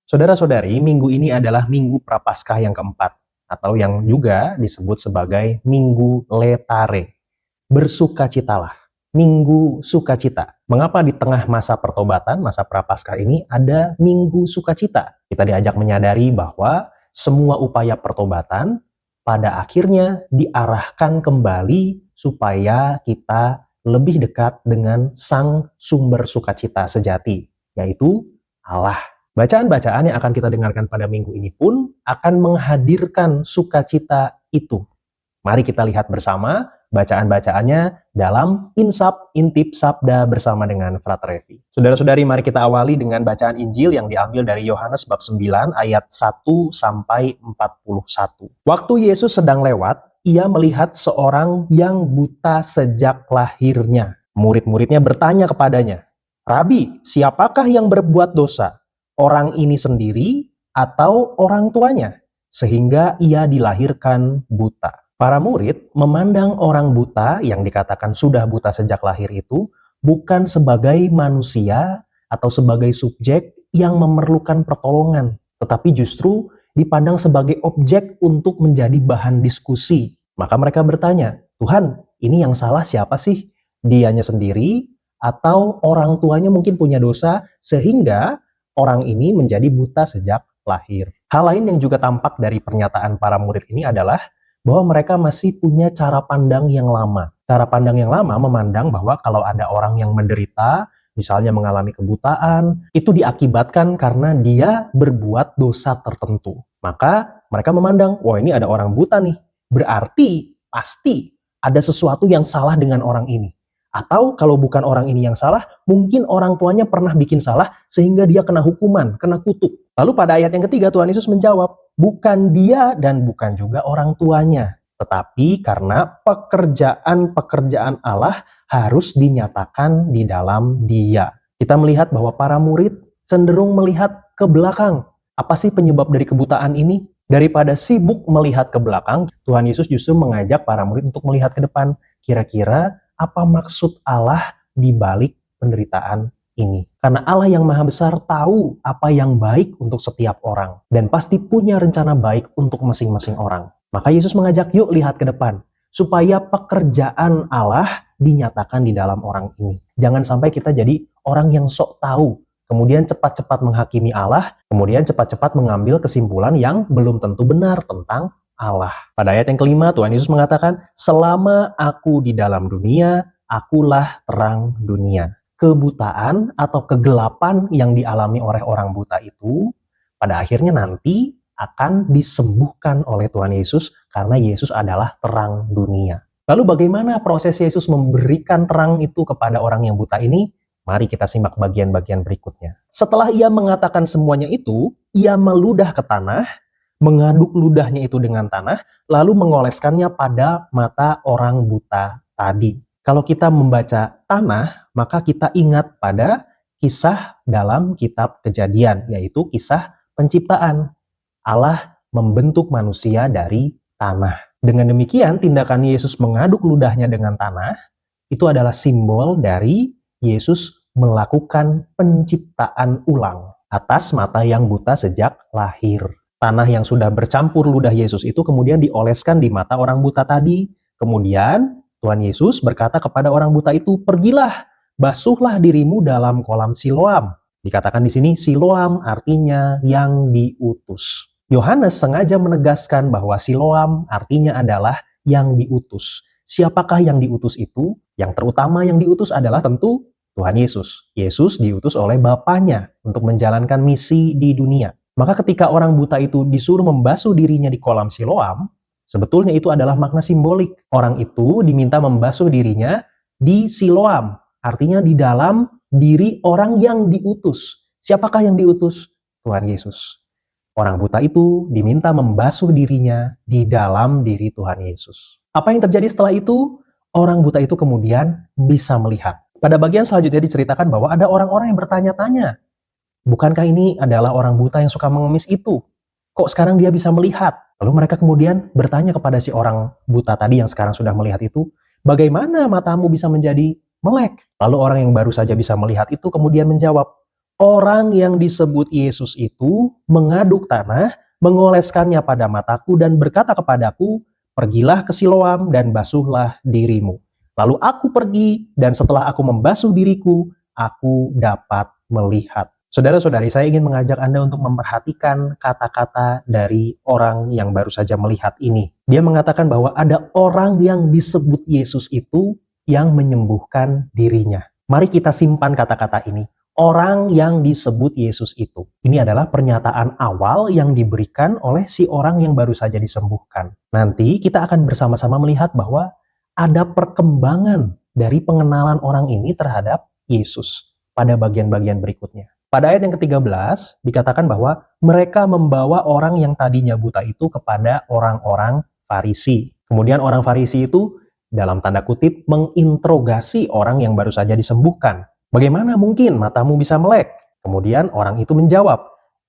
Saudara-saudari, minggu ini adalah Minggu Prapaskah yang keempat, atau yang juga disebut sebagai Minggu Letare. Bersukacitalah, Minggu Sukacita. Mengapa di tengah masa pertobatan, masa Prapaskah ini ada Minggu Sukacita? Kita diajak menyadari bahwa semua upaya pertobatan pada akhirnya diarahkan kembali supaya kita lebih dekat dengan Sang Sumber Sukacita sejati, yaitu Allah. Bacaan-bacaan yang akan kita dengarkan pada minggu ini pun akan menghadirkan sukacita itu. Mari kita lihat bersama bacaan-bacaannya dalam Intip Sabda bersama dengan Frater Revi. Saudara-saudari, mari kita awali dengan bacaan Injil yang diambil dari Yohanes bab 9 ayat 1 sampai 41. Waktu Yesus sedang lewat, ia melihat seorang yang buta sejak lahirnya. Murid-muridnya bertanya kepadanya, "Rabi, siapakah yang berbuat dosa? Orang ini sendiri atau orang tuanya, sehingga ia dilahirkan buta?" Para murid memandang orang buta yang dikatakan sudah buta sejak lahir itu bukan sebagai manusia atau sebagai subjek yang memerlukan pertolongan, tetapi justru dipandang sebagai objek untuk menjadi bahan diskusi. Maka mereka bertanya, "Tuhan, ini yang salah siapa sih? Dianya sendiri atau orang tuanya mungkin punya dosa sehingga orang ini menjadi buta sejak lahir?" Hal lain yang juga tampak dari pernyataan para murid ini adalah bahwa mereka masih punya cara pandang yang lama. Cara pandang yang lama memandang bahwa kalau ada orang yang menderita, misalnya mengalami kebutaan, itu diakibatkan karena dia berbuat dosa tertentu. Maka mereka memandang, wah ini ada orang buta nih, berarti pasti ada sesuatu yang salah dengan orang ini. Atau kalau bukan orang ini yang salah, mungkin orang tuanya pernah bikin salah sehingga dia kena hukuman, kena kutuk. Lalu pada ayat yang ketiga Tuhan Yesus menjawab, bukan dia dan bukan juga orang tuanya, tetapi karena pekerjaan-pekerjaan Allah harus dinyatakan di dalam dia. Kita melihat bahwa para murid cenderung melihat ke belakang. Apa sih penyebab dari kebutaan ini? Daripada sibuk melihat ke belakang, Tuhan Yesus justru mengajak para murid untuk melihat ke depan. Kira-kira apa maksud Allah di balik penderitaan ini? Karena Allah yang Maha Besar tahu apa yang baik untuk setiap orang dan pasti punya rencana baik untuk masing-masing orang. Maka Yesus mengajak, yuk lihat ke depan supaya pekerjaan Allah dinyatakan di dalam orang ini. Jangan sampai kita jadi orang yang sok tahu, kemudian cepat-cepat menghakimi Allah, kemudian cepat-cepat mengambil kesimpulan yang belum tentu benar tentang Allah. Pada ayat yang kelima, Tuhan Yesus mengatakan, selama aku di dalam dunia, akulah terang dunia. Kebutaan atau kegelapan yang dialami oleh orang buta itu, pada akhirnya nanti akan disembuhkan oleh Tuhan Yesus, karena Yesus adalah terang dunia. Lalu bagaimana proses Yesus memberikan terang itu kepada orang yang buta ini? Mari kita simak bagian-bagian berikutnya. Setelah ia mengatakan semuanya itu, ia meludah ke tanah, mengaduk ludahnya itu dengan tanah, lalu mengoleskannya pada mata orang buta tadi. Kalau kita membaca tanah, maka kita ingat pada kisah dalam kitab Kejadian, yaitu kisah penciptaan. Allah membentuk manusia dari tanah. Dengan demikian, tindakan Yesus mengaduk ludahnya dengan tanah, itu adalah simbol dari Yesus melakukan penciptaan ulang atas mata yang buta sejak lahir. Tanah yang sudah bercampur ludah Yesus itu kemudian dioleskan di mata orang buta tadi. Kemudian Tuhan Yesus berkata kepada orang buta itu, pergilah, basuhlah dirimu dalam kolam Siloam. Dikatakan di sini Siloam artinya yang diutus. Yohanes sengaja menegaskan bahwa Siloam artinya adalah yang diutus. Siapakah yang diutus itu? Yang terutama yang diutus adalah tentu Tuhan Yesus. Yesus diutus oleh Bapanya untuk menjalankan misi di dunia. Maka ketika orang buta itu disuruh membasuh dirinya di kolam Siloam, sebetulnya itu adalah makna simbolik. Orang itu diminta membasuh dirinya di Siloam, artinya di dalam diri orang yang diutus. Siapakah yang diutus? Tuhan Yesus. Orang buta itu diminta membasuh dirinya di dalam diri Tuhan Yesus. Apa yang terjadi setelah itu? Orang buta itu kemudian bisa melihat. Pada bagian selanjutnya diceritakan bahwa ada orang-orang yang bertanya-tanya, bukankah ini adalah orang buta yang suka mengemis itu? Kok sekarang dia bisa melihat? Lalu mereka kemudian bertanya kepada si orang buta tadi yang sekarang sudah melihat itu, bagaimana matamu bisa menjadi melek? Lalu orang yang baru saja bisa melihat itu kemudian menjawab, Orang yang disebut Yesus itu mengaduk tanah, mengoleskannya pada mataku dan berkata kepadaku, "Pergilah ke Siloam dan basuhlah dirimu." Lalu aku pergi dan setelah aku membasuh diriku, aku dapat melihat. Saudara-saudari, saya ingin mengajak Anda untuk memperhatikan kata-kata dari orang yang baru saja melihat ini. Dia mengatakan bahwa ada orang yang disebut Yesus itu yang menyembuhkan dirinya. Mari kita simpan kata-kata ini. Orang yang disebut Yesus itu. Ini adalah pernyataan awal yang diberikan oleh si orang yang baru saja disembuhkan. Nanti kita akan bersama-sama melihat bahwa ada perkembangan dari pengenalan orang ini terhadap Yesus pada bagian-bagian berikutnya. Pada ayat yang ke-13 dikatakan bahwa mereka membawa orang yang tadinya buta itu kepada orang-orang Farisi. Kemudian orang Farisi itu dalam tanda kutip menginterogasi orang yang baru saja disembuhkan. Bagaimana mungkin matamu bisa melek? Kemudian orang itu menjawab,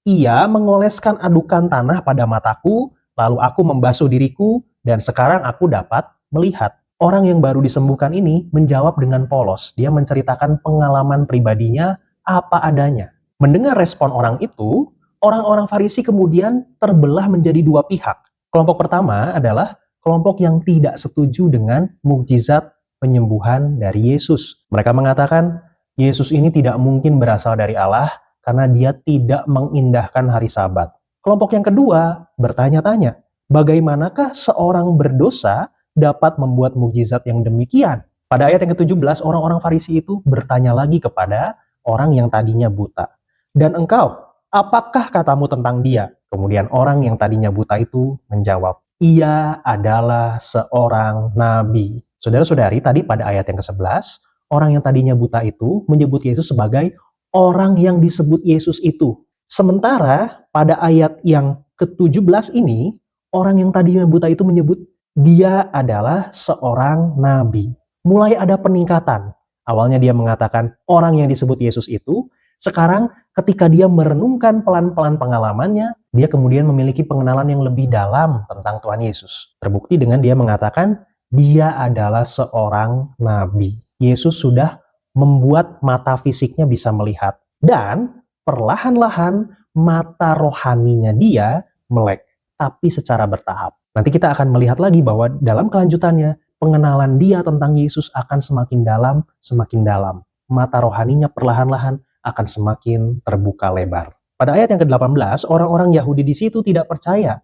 "Ia mengoleskan adukan tanah pada mataku, lalu aku membasuh diriku, dan sekarang aku dapat melihat." Orang yang baru disembuhkan ini menjawab dengan polos. Dia menceritakan pengalaman pribadinya apa adanya. Mendengar respon orang itu, orang-orang Farisi kemudian terbelah menjadi dua pihak. Kelompok pertama adalah kelompok yang tidak setuju dengan mukjizat penyembuhan dari Yesus. Mereka mengatakan, Yesus ini tidak mungkin berasal dari Allah karena dia tidak mengindahkan hari Sabat. Kelompok yang kedua bertanya-tanya, bagaimanakah seorang berdosa dapat membuat mukjizat yang demikian? Pada ayat yang ke-17, orang-orang Farisi itu bertanya lagi kepada orang yang tadinya buta. Dan engkau, apakah katamu tentang dia? Kemudian orang yang tadinya buta itu menjawab, ia adalah seorang nabi. Saudara-saudari, tadi pada ayat yang ke-11, orang yang tadinya buta itu menyebut Yesus sebagai orang yang disebut Yesus itu. Sementara pada ayat yang ke-17 ini, orang yang tadinya buta itu menyebut dia adalah seorang nabi. Mulai ada peningkatan. Awalnya dia mengatakan orang yang disebut Yesus itu, sekarang ketika dia merenungkan pelan-pelan pengalamannya, dia kemudian memiliki pengenalan yang lebih dalam tentang Tuhan Yesus. Terbukti dengan dia mengatakan dia adalah seorang nabi. Yesus sudah membuat mata fisiknya bisa melihat. Dan perlahan-lahan mata rohaninya dia melek, tapi secara bertahap. Nanti kita akan melihat lagi bahwa dalam kelanjutannya, pengenalan dia tentang Yesus akan semakin dalam, semakin dalam. Mata rohaninya perlahan-lahan akan semakin terbuka lebar. Pada ayat yang ke-18, orang-orang Yahudi di situ tidak percaya.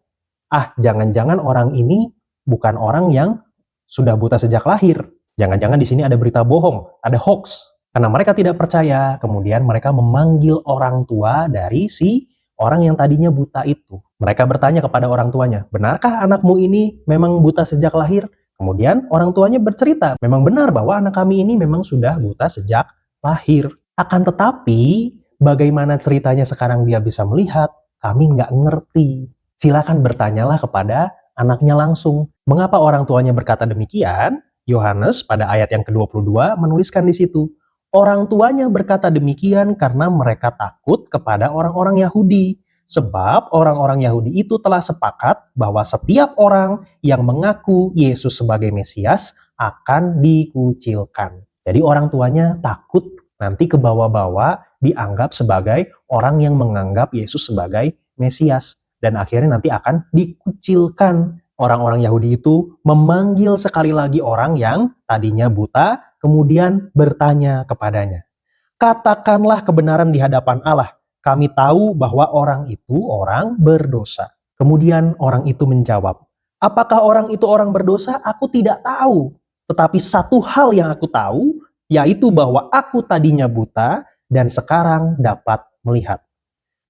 Jangan-jangan orang ini bukan orang yang sudah buta sejak lahir. Jangan-jangan di sini ada berita bohong, ada hoax. Karena mereka tidak percaya, kemudian mereka memanggil orang tua dari si orang yang tadinya buta itu. Mereka bertanya kepada orang tuanya, benarkah anakmu ini memang buta sejak lahir? Kemudian orang tuanya bercerita, memang benar bahwa anak kami ini memang sudah buta sejak lahir. Akan tetapi, bagaimana ceritanya sekarang dia bisa melihat, kami nggak ngerti. Silakan bertanyalah kepada anaknya langsung. Mengapa orang tuanya berkata demikian? Yohanes pada ayat yang ke-22 menuliskan di situ, orang tuanya berkata demikian karena mereka takut kepada orang-orang Yahudi. Sebab orang-orang Yahudi itu telah sepakat bahwa setiap orang yang mengaku Yesus sebagai Mesias akan dikucilkan. Jadi orang tuanya takut nanti ke bawah-bawah dianggap sebagai orang yang menganggap Yesus sebagai Mesias. Dan akhirnya nanti akan dikucilkan. Orang-orang Yahudi itu memanggil sekali lagi orang yang tadinya buta, kemudian bertanya kepadanya. Katakanlah kebenaran di hadapan Allah. Kami tahu bahwa orang itu orang berdosa. Kemudian orang itu menjawab, apakah orang itu orang berdosa? Aku tidak tahu. Tetapi satu hal yang aku tahu, yaitu bahwa aku tadinya buta dan sekarang dapat melihat.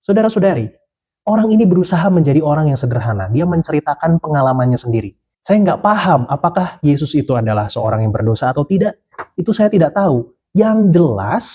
Saudara-saudari, orang ini berusaha menjadi orang yang sederhana. Dia menceritakan pengalamannya sendiri. Saya nggak paham apakah Yesus itu adalah seorang yang berdosa atau tidak. Itu saya tidak tahu. Yang jelas,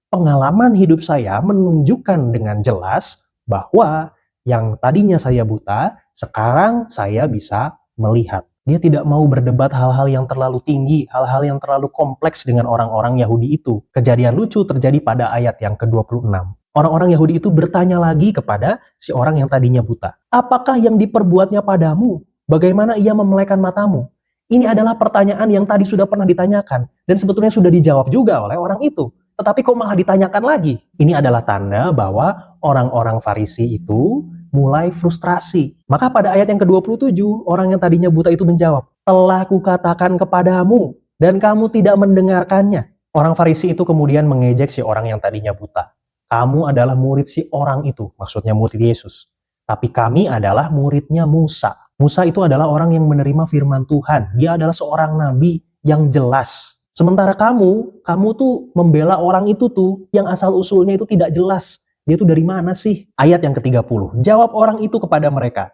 pengalaman hidup saya menunjukkan dengan jelas bahwa yang tadinya saya buta, sekarang saya bisa melihat. Dia tidak mau berdebat hal-hal yang terlalu tinggi, hal-hal yang terlalu kompleks dengan orang-orang Yahudi itu. Kejadian lucu terjadi pada ayat yang ke-26. Orang-orang Yahudi itu bertanya lagi kepada si orang yang tadinya buta. Apakah yang diperbuatnya padamu? Bagaimana ia memelekan matamu? Ini adalah pertanyaan yang tadi sudah pernah ditanyakan. Dan sebetulnya sudah dijawab juga oleh orang itu. tetapi kok malah ditanyakan lagi? Ini adalah tanda bahwa orang-orang Farisi itu mulai frustrasi. Maka pada ayat yang ke-27, orang yang tadinya buta itu menjawab, "Telah kukatakan kepadamu, dan kamu tidak mendengarkannya." Orang Farisi itu kemudian mengejek si orang yang tadinya buta. "Kamu adalah murid si orang itu," maksudnya murid Yesus. "Tapi kami adalah muridnya Musa." Musa itu adalah orang yang menerima firman Tuhan. Dia adalah seorang nabi yang jelas. Sementara kamu tuh membela orang itu tuh yang asal-usulnya itu tidak jelas. Dia tuh dari mana sih? Ayat yang ke-30. Jawab orang itu kepada mereka,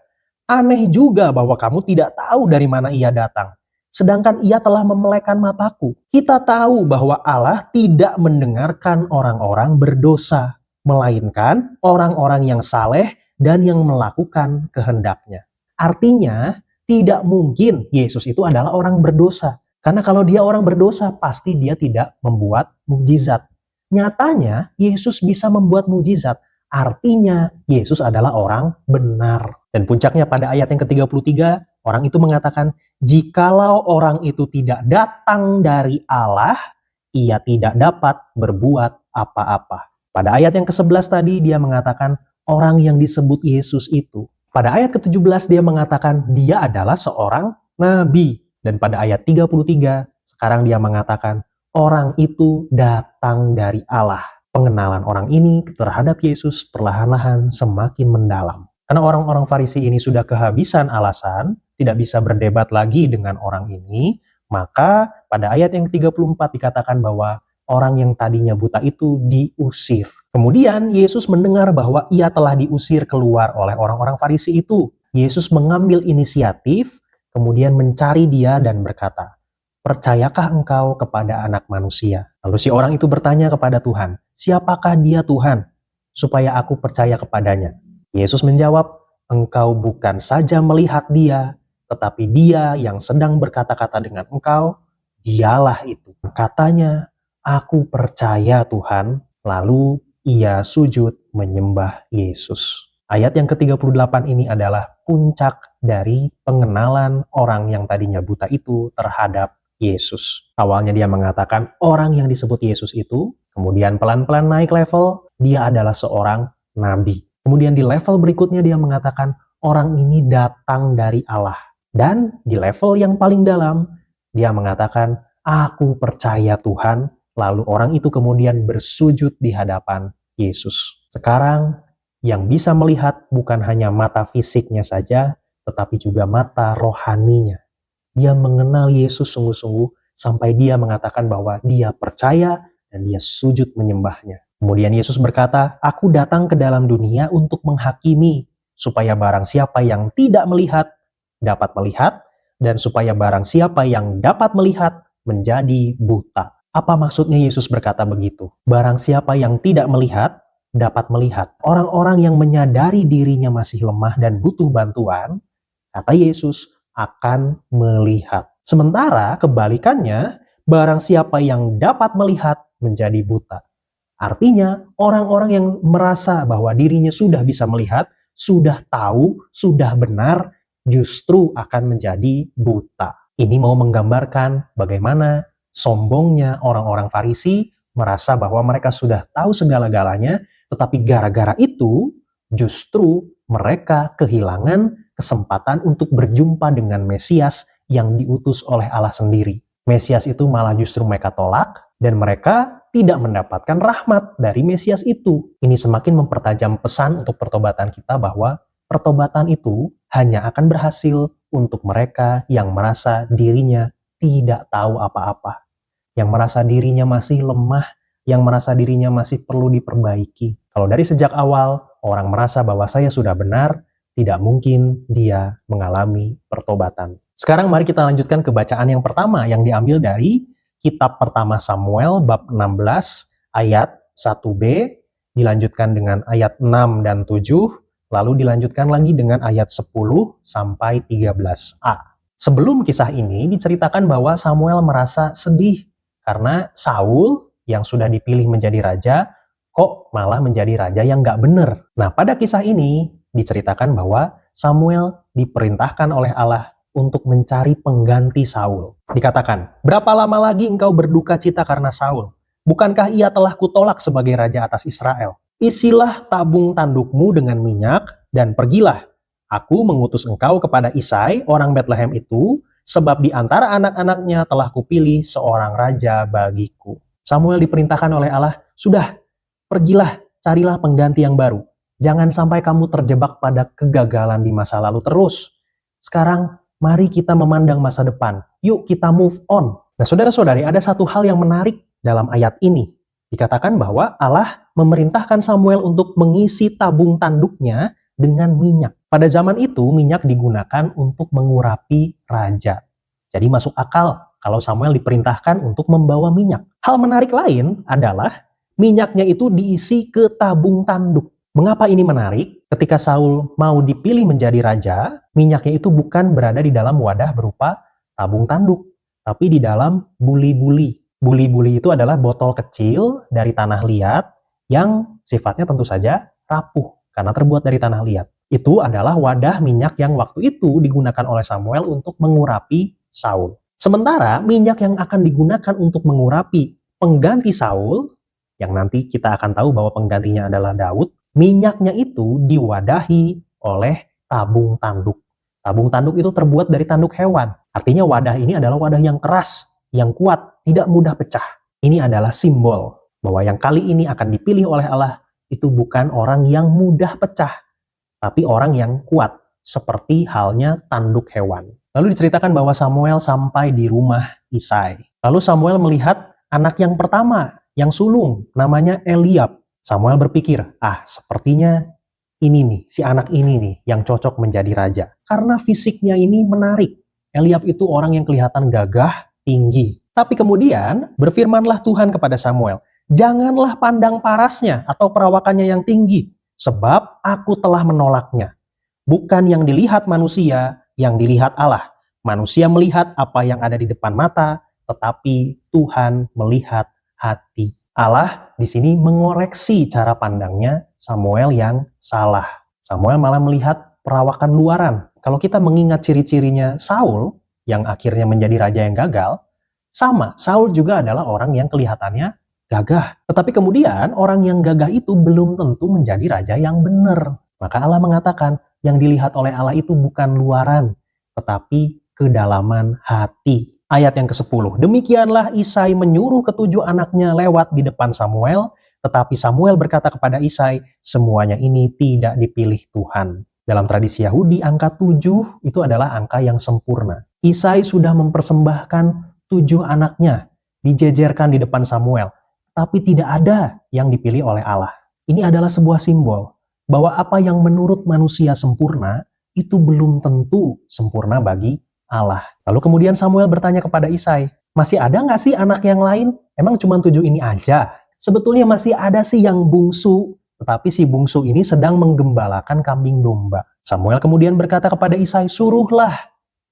"Aneh juga bahwa kamu tidak tahu dari mana ia datang. Sedangkan ia telah memelekan mataku. Kita tahu bahwa Allah tidak mendengarkan orang-orang berdosa, melainkan orang-orang yang saleh dan yang melakukan kehendaknya." Artinya, tidak mungkin Yesus itu adalah orang berdosa. Karena kalau dia orang berdosa, pasti dia tidak membuat mukjizat. Nyatanya, Yesus bisa membuat mukjizat. Artinya, Yesus adalah orang benar. Dan puncaknya pada ayat yang ke-33, orang itu mengatakan, "Jikalau orang itu tidak datang dari Allah, ia tidak dapat berbuat apa-apa." Pada ayat yang ke-11 tadi, dia mengatakan, orang yang disebut Yesus itu. Pada ayat ke-17, dia mengatakan, dia adalah seorang nabi. Dan pada ayat 33, sekarang dia mengatakan, orang itu datang dari Allah. Pengenalan orang ini terhadap Yesus perlahan-lahan semakin mendalam. Karena orang-orang Farisi ini sudah kehabisan alasan, tidak bisa berdebat lagi dengan orang ini, maka pada ayat yang ke-34 dikatakan bahwa orang yang tadinya buta itu diusir. Kemudian Yesus mendengar bahwa ia telah diusir keluar oleh orang-orang Farisi itu. Yesus mengambil inisiatif, kemudian mencari dia dan berkata, "Percayakah engkau kepada Anak Manusia?" Lalu si orang itu bertanya kepada Tuhan, "Siapakah dia Tuhan, supaya aku percaya kepadanya?" Yesus menjawab, "Engkau bukan saja melihat dia, tetapi dia yang sedang berkata-kata dengan engkau, dialah itu." Katanya, "Aku percaya Tuhan." Lalu ia sujud menyembah Yesus. Ayat yang ke-38 ini adalah puncak dari pengenalan orang yang tadinya buta itu terhadap Yesus. Awalnya dia mengatakan orang yang disebut Yesus itu, kemudian pelan-pelan naik level, dia adalah seorang nabi. Kemudian di level berikutnya dia mengatakan orang ini datang dari Allah. Dan di level yang paling dalam, dia mengatakan, "Aku percaya Tuhan." Lalu orang itu kemudian bersujud di hadapan Yesus. Sekarang yang bisa melihat bukan hanya mata fisiknya saja, tetapi juga mata rohaninya. Dia mengenal Yesus sungguh-sungguh sampai dia mengatakan bahwa dia percaya dan dia sujud menyembahnya. Kemudian Yesus berkata, "Aku datang ke dalam dunia untuk menghakimi, supaya barang siapa yang tidak melihat, dapat melihat, dan supaya barang siapa yang dapat melihat, menjadi buta." Apa maksudnya Yesus berkata begitu? Barang siapa yang tidak melihat, dapat melihat. Orang-orang yang menyadari dirinya masih lemah dan butuh bantuan, kata Yesus, akan melihat. Sementara kebalikannya, barang siapa yang dapat melihat menjadi buta. Artinya, orang-orang yang merasa bahwa dirinya sudah bisa melihat, sudah tahu, sudah benar, justru akan menjadi buta. Ini mau menggambarkan bagaimana sombongnya orang-orang Farisi merasa bahwa mereka sudah tahu segala-galanya, tetapi gara-gara itu justru mereka kehilangan kesempatan untuk berjumpa dengan Mesias yang diutus oleh Allah sendiri. Mesias itu malah justru mereka tolak dan mereka tidak mendapatkan rahmat dari Mesias itu. Ini semakin mempertajam pesan untuk pertobatan kita bahwa pertobatan itu hanya akan berhasil untuk mereka yang merasa dirinya tidak tahu apa-apa, yang merasa dirinya masih lemah, yang merasa dirinya masih perlu diperbaiki. Kalau dari sejak awal orang merasa bahwa saya sudah benar, tidak mungkin dia mengalami pertobatan. Sekarang mari kita lanjutkan ke bacaan yang pertama yang diambil dari kitab pertama Samuel bab 16 ayat 1b, dilanjutkan dengan ayat 6 dan 7, lalu dilanjutkan lagi dengan ayat 10 sampai 13a. Sebelum kisah ini diceritakan bahwa Samuel merasa sedih karena Saul yang sudah dipilih menjadi raja, kok malah menjadi raja yang gak benar. Nah, pada kisah ini diceritakan bahwa Samuel diperintahkan oleh Allah untuk mencari pengganti Saul. Dikatakan, "Berapa lama lagi engkau berduka cita karena Saul? Bukankah ia telah kutolak sebagai raja atas Israel? Isilah tabung tandukmu dengan minyak, dan pergilah. Aku mengutus engkau kepada Isai, orang Betlehem itu, sebab di antara anak-anaknya telah kupilih seorang raja bagiku. Samuel diperintahkan oleh Allah, sudah, pergilah, carilah pengganti yang baru. Jangan sampai kamu terjebak pada kegagalan di masa lalu terus. Sekarang, mari kita memandang masa depan. Yuk kita move on. Nah, saudara-saudari, ada satu hal yang menarik dalam ayat ini. Dikatakan bahwa Allah memerintahkan Samuel untuk mengisi tabung tanduknya dengan minyak. Pada zaman itu, minyak digunakan untuk mengurapi raja. Jadi masuk akal kalau Samuel diperintahkan untuk membawa minyak. Hal menarik lain adalah minyaknya itu diisi ke tabung tanduk. Mengapa ini menarik? Ketika Saul mau dipilih menjadi raja, minyaknya itu bukan berada di dalam wadah berupa tabung tanduk, tapi di dalam buli-buli. Buli-buli itu adalah botol kecil dari tanah liat yang sifatnya tentu saja rapuh karena terbuat dari tanah liat. Itu adalah wadah minyak yang waktu itu digunakan oleh Samuel untuk mengurapi Saul. Sementara minyak yang akan digunakan untuk mengurapi pengganti Saul, yang nanti kita akan tahu bahwa penggantinya adalah Daud, minyaknya itu diwadahi oleh tabung tanduk. Tabung tanduk itu terbuat dari tanduk hewan. Artinya wadah ini adalah wadah yang keras, yang kuat, tidak mudah pecah. Ini adalah simbol bahwa yang kali ini akan dipilih oleh Allah itu bukan orang yang mudah pecah, tapi orang yang kuat, seperti halnya tanduk hewan. Lalu diceritakan bahwa Samuel sampai di rumah Isai. Lalu Samuel melihat anak yang pertama, yang sulung, namanya Eliab. Samuel berpikir, sepertinya ini nih, si anak ini nih yang cocok menjadi raja. Karena fisiknya ini menarik. Eliab itu orang yang kelihatan gagah, tinggi. Tapi kemudian berfirmanlah Tuhan kepada Samuel, janganlah pandang parasnya atau perawakannya yang tinggi, sebab aku telah menolaknya. Bukan yang dilihat manusia, yang dilihat Allah. Manusia melihat apa yang ada di depan mata, tetapi Tuhan melihat hati. Allah di sini mengoreksi cara pandangnya Samuel yang salah. Samuel malah melihat perawakan luaran. Kalau kita mengingat ciri-cirinya Saul, yang akhirnya menjadi raja yang gagal, sama, Saul juga adalah orang yang kelihatannya gagah. Tetapi kemudian orang yang gagah itu belum tentu menjadi raja yang benar. Maka Allah mengatakan, yang dilihat oleh Allah itu bukan luaran, tetapi kedalaman hati. Ayat yang ke-10. Demikianlah Isai menyuruh ketujuh anaknya lewat di depan Samuel, tetapi Samuel berkata kepada Isai, semuanya ini tidak dipilih Tuhan. Dalam tradisi Yahudi, angka 7 itu adalah angka yang sempurna. Isai sudah mempersembahkan 7 anaknya, dijejerkan di depan Samuel, tapi tidak ada yang dipilih oleh Allah. Ini adalah sebuah simbol bahwa apa yang menurut manusia sempurna, itu belum tentu sempurna bagi Allah. Lalu kemudian Samuel bertanya kepada Isai, masih ada nggak sih anak yang lain? Emang cuma 7 ini aja? Sebetulnya masih ada sih yang bungsu, tetapi si bungsu ini sedang menggembalakan kambing domba. Samuel kemudian berkata kepada Isai, suruhlah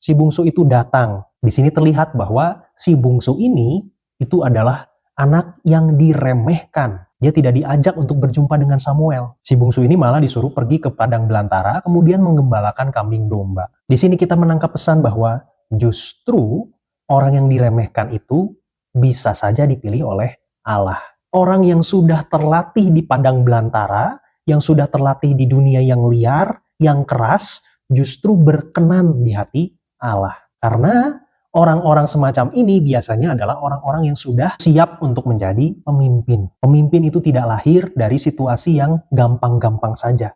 si bungsu itu datang. Di sini terlihat bahwa si bungsu ini itu adalah anak yang diremehkan. Dia tidak diajak untuk berjumpa dengan Samuel. Si bungsu ini malah disuruh pergi ke padang belantara, kemudian menggembalakan kambing domba. Di sini kita menangkap pesan bahwa justru orang yang diremehkan itu bisa saja dipilih oleh Allah. Orang yang sudah terlatih di padang belantara, yang sudah terlatih di dunia yang liar, yang keras, justru berkenan di hati Allah. Karena orang-orang semacam ini biasanya adalah orang-orang yang sudah siap untuk menjadi pemimpin. Pemimpin itu tidak lahir dari situasi yang gampang-gampang saja,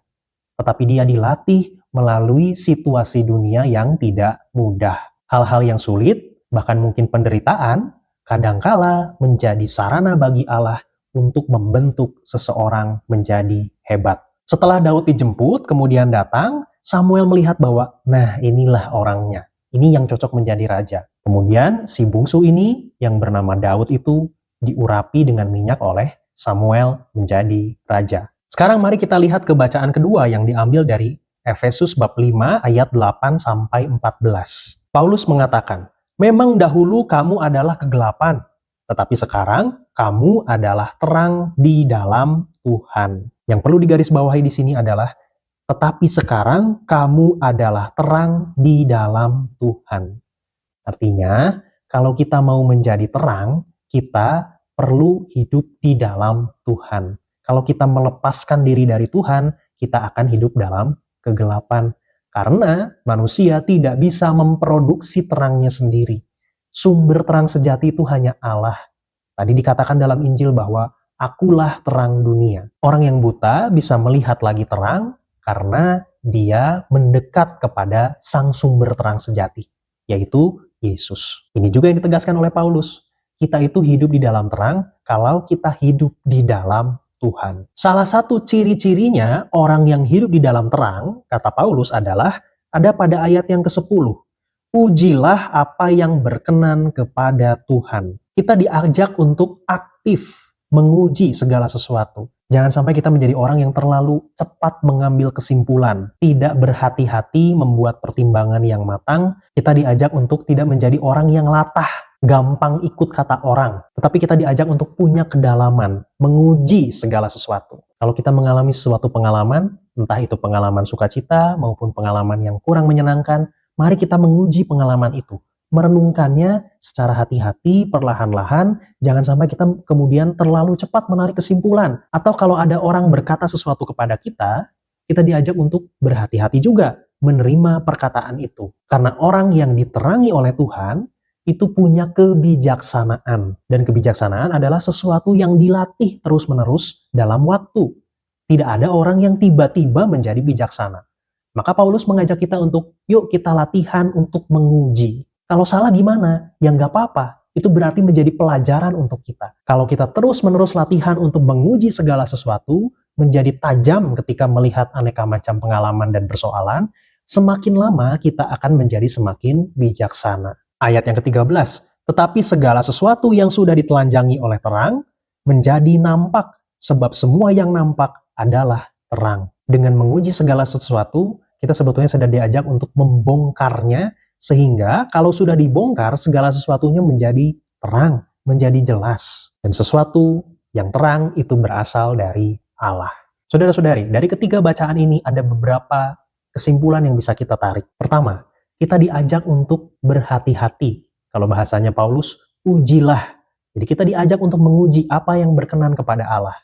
tetapi dia dilatih melalui situasi dunia yang tidak mudah. Hal-hal yang sulit, bahkan mungkin penderitaan, kadangkala menjadi sarana bagi Allah untuk membentuk seseorang menjadi hebat. Setelah Daud dijemput, kemudian datang, Samuel melihat bahwa, nah inilah orangnya. Ini yang cocok menjadi raja. Kemudian si bungsu ini yang bernama Daud itu diurapi dengan minyak oleh Samuel menjadi raja. Sekarang mari kita lihat ke bacaan kedua yang diambil dari Efesus bab 5 ayat 8 sampai 14. Paulus mengatakan, memang dahulu kamu adalah kegelapan, tetapi sekarang kamu adalah terang di dalam Tuhan. Yang perlu digarisbawahi di sini adalah tetapi sekarang kamu adalah terang di dalam Tuhan. Artinya, kalau kita mau menjadi terang, kita perlu hidup di dalam Tuhan. Kalau kita melepaskan diri dari Tuhan, kita akan hidup dalam kegelapan. Karena manusia tidak bisa memproduksi terangnya sendiri. Sumber terang sejati itu hanya Allah. Tadi dikatakan dalam Injil bahwa akulah terang dunia. Orang yang buta bisa melihat lagi terang karena dia mendekat kepada sang sumber terang sejati, yaitu Yesus. Ini juga yang ditegaskan oleh Paulus. Kita itu hidup di dalam terang kalau kita hidup di dalam Tuhan. Salah satu ciri-cirinya orang yang hidup di dalam terang, kata Paulus, adalah ada pada ayat yang ke-10. Ujilah apa yang berkenan kepada Tuhan. Kita diajak untuk aktif menguji segala sesuatu. Jangan sampai kita menjadi orang yang terlalu cepat mengambil kesimpulan, tidak berhati-hati membuat pertimbangan yang matang. Kita diajak untuk tidak menjadi orang yang latah, gampang ikut kata orang. Tetapi kita diajak untuk punya kedalaman, menguji segala sesuatu. Kalau kita mengalami suatu pengalaman, entah itu pengalaman sukacita maupun pengalaman yang kurang menyenangkan, mari kita menguji pengalaman itu. Merenungkannya secara hati-hati, perlahan-lahan, jangan sampai kita kemudian terlalu cepat menarik kesimpulan. Atau kalau ada orang berkata sesuatu kepada kita diajak untuk berhati-hati juga menerima perkataan itu. Karena orang yang diterangi oleh Tuhan, itu punya kebijaksanaan. Dan kebijaksanaan adalah sesuatu yang dilatih terus-menerus dalam waktu. Tidak ada orang yang tiba-tiba menjadi bijaksana. Maka Paulus mengajak kita untuk, yuk kita latihan untuk menguji. Kalau salah gimana? Ya nggak apa-apa. Itu berarti menjadi pelajaran untuk kita. Kalau kita terus-menerus latihan untuk menguji segala sesuatu, menjadi tajam ketika melihat aneka macam pengalaman dan persoalan, semakin lama kita akan menjadi semakin bijaksana. Ayat yang ke-13, tetapi segala sesuatu yang sudah ditelanjangi oleh terang, menjadi nampak, sebab semua yang nampak adalah terang. Dengan menguji segala sesuatu, kita sebetulnya sedang diajak untuk membongkarnya, sehingga kalau sudah dibongkar, segala sesuatunya menjadi terang, menjadi jelas. Dan sesuatu yang terang itu berasal dari Allah. Saudara-saudari, dari ketiga bacaan ini ada beberapa kesimpulan yang bisa kita tarik. Pertama, kita diajak untuk berhati-hati. Kalau bahasanya Paulus, ujilah. Jadi kita diajak untuk menguji apa yang berkenan kepada Allah.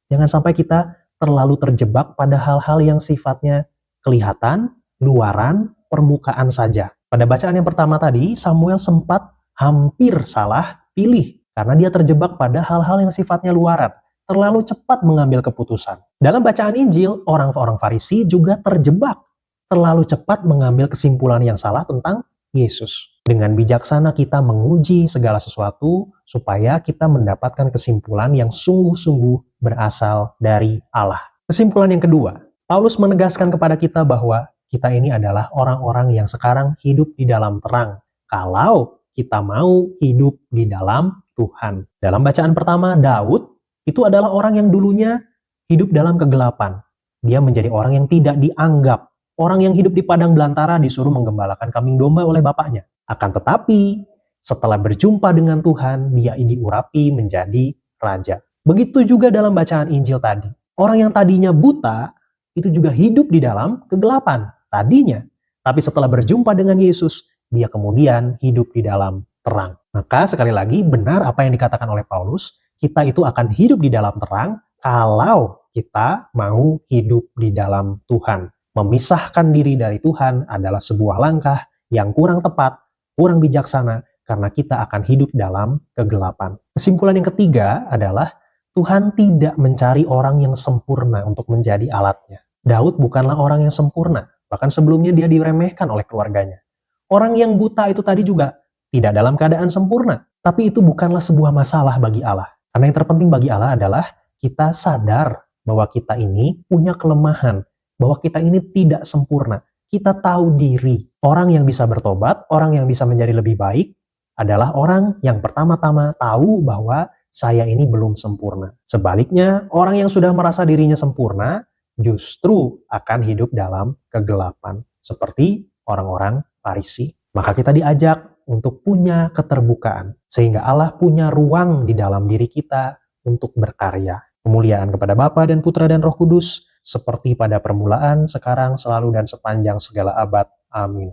Jangan sampai kita terlalu terjebak pada hal-hal yang sifatnya kelihatan, luaran, permukaan saja. Pada bacaan yang pertama tadi, Samuel sempat hampir salah pilih karena dia terjebak pada hal-hal yang sifatnya luaran, terlalu cepat mengambil keputusan. Dalam bacaan Injil, orang-orang Farisi juga terjebak, terlalu cepat mengambil kesimpulan yang salah tentang Yesus. Dengan bijaksana kita menguji segala sesuatu supaya kita mendapatkan kesimpulan yang sungguh-sungguh berasal dari Allah. Kesimpulan yang kedua, Paulus menegaskan kepada kita bahwa kita ini adalah orang-orang yang sekarang hidup di dalam terang. Kalau kita mau hidup di dalam Tuhan. Dalam bacaan pertama, Daud itu adalah orang yang dulunya hidup dalam kegelapan. Dia menjadi orang yang tidak dianggap. Orang yang hidup di padang belantara disuruh menggembalakan kambing domba oleh bapaknya. Akan tetapi, setelah berjumpa dengan Tuhan, dia diurapi menjadi raja. Begitu juga dalam bacaan Injil tadi. Orang yang tadinya buta, itu juga hidup di dalam kegelapan. Tadinya. Tapi setelah berjumpa dengan Yesus, dia kemudian hidup di dalam terang. Maka sekali lagi, benar apa yang dikatakan oleh Paulus, kita itu akan hidup di dalam terang kalau kita mau hidup di dalam Tuhan. Memisahkan diri dari Tuhan adalah sebuah langkah yang kurang tepat, kurang bijaksana, karena kita akan hidup dalam kegelapan. Kesimpulan yang ketiga adalah Tuhan tidak mencari orang yang sempurna untuk menjadi alatnya. Daud bukanlah orang yang sempurna, bahkan sebelumnya dia diremehkan oleh keluarganya. Orang yang buta itu tadi juga tidak dalam keadaan sempurna, tapi itu bukanlah sebuah masalah bagi Allah. Karena yang terpenting bagi Allah adalah kita sadar bahwa kita ini punya kelemahan, bahwa kita ini tidak sempurna. Kita tahu diri. Orang yang bisa bertobat, orang yang bisa menjadi lebih baik adalah orang yang pertama-tama tahu bahwa saya ini belum sempurna. Sebaliknya, orang yang sudah merasa dirinya sempurna justru akan hidup dalam kegelapan. Seperti orang-orang Farisi. Maka kita diajak untuk punya keterbukaan. Sehingga Allah punya ruang di dalam diri kita untuk berkarya. Kemuliaan kepada Bapa dan Putra dan Roh Kudus, seperti pada permulaan, sekarang, selalu, dan sepanjang segala abad. Amin.